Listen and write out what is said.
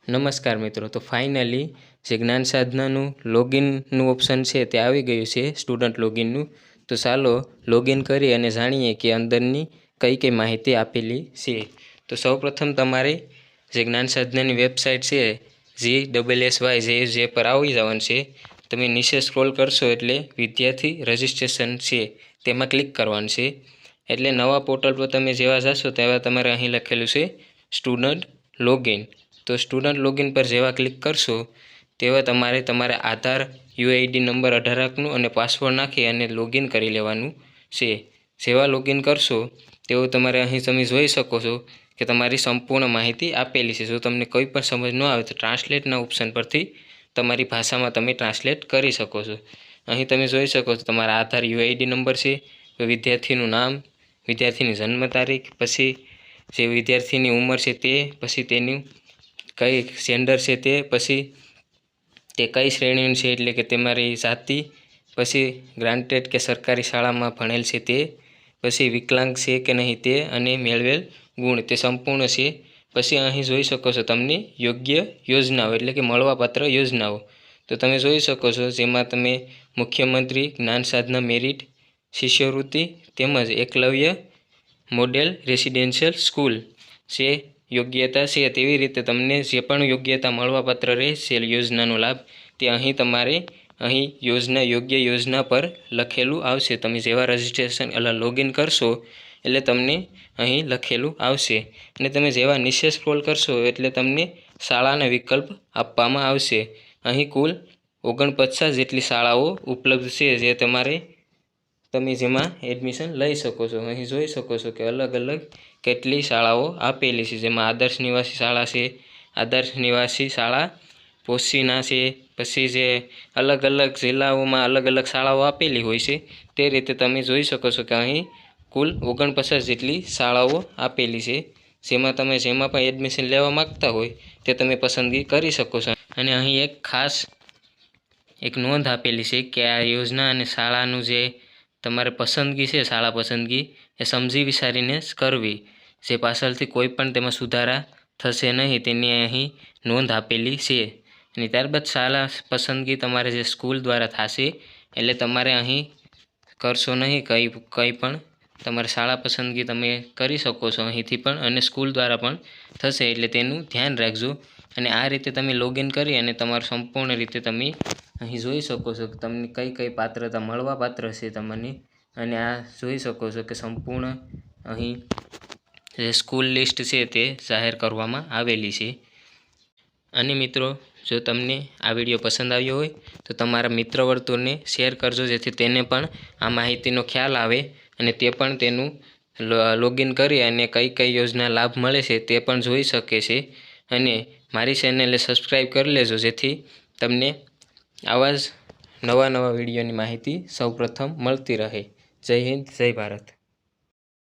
નમસ્કાર મિત્રો, તો ફાઇનલી જે જ્ઞાન સાધનાનું લોગિનનું ઓપ્શન છે તે આવી ગયું છે સ્ટુડન્ટ લોગિનનું। તો ચાલો લોગિન કરી અને જાણીએ કે અંદરની કઈ કઈ માહિતી આપેલી છે। તો સૌપ્રથમ તમારે જે જ્ઞાન સાધનાની વેબસાઇટ છે GSSY પર આવી જવાનું છે। તમે નીચે સ્ક્રોલ કરશો એટલે વિદ્યાર્થી રજિસ્ટ્રેશન છે તેમાં ક્લિક કરવાનું છે। એટલે નવા પોર્ટલ પર તમે જેવા જશો તેવા તમારે અહીં લખેલું છે સ્ટુડન્ટ લોગિન। તો સ્ટુડન્ટ લોગિન પર જેવા ક્લિક કરશો તેવા તમારે તમારા આધાર UID નંબર 18 અંકનું અને પાસવર્ડ નાખી અને લોગિન કરી લેવાનું છે। જેવા લોગિન કરશો તેવું તમારે અહીં તમે જોઈ શકો છો કે તમારી સંપૂર્ણ માહિતી આપેલી છે। જો તમને કોઈ પણ સમજ ન આવે તો ટ્રાન્સલેટના ઓપ્શન પરથી તમારી ભાષામાં તમે ટ્રાન્સલેટ કરી શકો છો। અહીં તમે જોઈ શકો છો તમારા આધાર UID નંબર છે, વિદ્યાર્થીનું નામ, વિદ્યાર્થીની જન્મ તારીખ, પછી જે વિદ્યાર્થીની ઉંમર છે તે, પછી તેનું કઈ જેન્ડર છે તે, પછી તે કઈ શ્રેણીનું છે એટલે કે તમારી જાતિ, પછી ગ્રાન્ટેડ કે સરકારી શાળામાં ભણેલ છે તે, પછી વિકલાંગ છે કે નહીં તે, અને મેળવેલ ગુણ તે સંપૂર્ણ છે। પછી અહીં જોઈ શકો છો તમને યોગ્ય યોજનાઓ એટલે કે મળવાપાત્ર યોજનાઓ। તો તમે જોઈ શકો છો જેમાં તમે મુખ્યમંત્રી જ્ઞાન સાધના મેરિટ શિષ્યવૃત્તિ તેમજ એકલવ્ય મોડેલ રેસિડેન્શિયલ સ્કૂલ છે યોગ્યતા છે, તેવી રીતે તમને જે પણ યોગ્યતા મળવાપાત્ર રહેશે યોજનાનો લાભ તે અહીં તમારે યોગ્ય યોજના પર લખેલું આવશે। તમે જેવા રજિસ્ટ્રેશન લોગિન કરશો એટલે તમને અહીં લખેલું આવશે અને તમે જેવા નીચે સ્ક્રોલ કરશો એટલે તમને શાળાના વિકલ્પ આપવામાં આવશે। અહીં કુલ 49 જેટલી શાળાઓ ઉપલબ્ધ છે જે તમે જેમાં એડમિશન લઈ શકો છો। અહીં જોઈ શકો છો કે અલગ અલગ કેટલી શાળાઓ આપેલી છે, જેમાં આદર્શ નિવાસી શાળા છે, આદર્શ નિવાસી શાળા પોશીના છે, પછી જે અલગ અલગ જિલ્લાઓમાં અલગ અલગ શાળાઓ આપેલી હોય છે તે રીતે તમે જોઈ શકો છો કે અહીં કુલ 49 જેટલી શાળાઓ આપેલી છે, જેમાં તમે જેમાં પણ એડમિશન લેવા માગતા હોય તે તમે પસંદગી કરી શકો છો। અને અહીં એક ખાસ નોંધ આપેલી છે કે આ યોજના અને શાળાનું જે તમારે પસંદગી છે શાળા પસંદગી એ સમજી વિચારીને જ કરવી, જે પાછળથી કોઈ પણ તેમાં સુધારા થશે નહીં તેની અહીં નોંધ આપેલી છે। અને ત્યારબાદ શાળા પસંદગી તમારે જે સ્કૂલ દ્વારા થશે એટલે તમારે અહીં કરશો નહીં કંઈ પણ, તમારે શાળા પસંદગી તમે કરી શકો છો અહીંથી પણ અને સ્કૂલ દ્વારા પણ થશે એટલે તેનું ધ્યાન રાખજો। અને આ રીતે તમે લોગિન કરી અને તમારું સંપૂર્ણ રીતે તમે અહીં જોઈ શકો છો કે તમને કઈ કઈ પાત્રતા મળવા પાત્ર છે તમને, અને આ જોઈ શકો છો કે સંપૂર્ણ અહીં જે સ્કૂલ લિસ્ટ છે તે જાહેર કરવામાં આવેલી છે। અને મિત્રો, જો તમને આ વિડીયો પસંદ આવ્યો હોય તો તમારા મિત્ર વર્તુળને શેર કરજો, જેથી તેને પણ આ માહિતીનો ખ્યાલ આવે અને તે પણ તેનું લોગિન કરી અને કઈ કઈ યોજના લાભ મળે છે તે પણ જોઈ શકે છે। અને મારી ચેનલને સબસ્ક્રાઈબ કરી લેજો જેથી તમને આવા જ નવા વિડીયોની માહિતી સૌપ્રથમ મળતી રહે। જય હિન્દ, જય ભારત।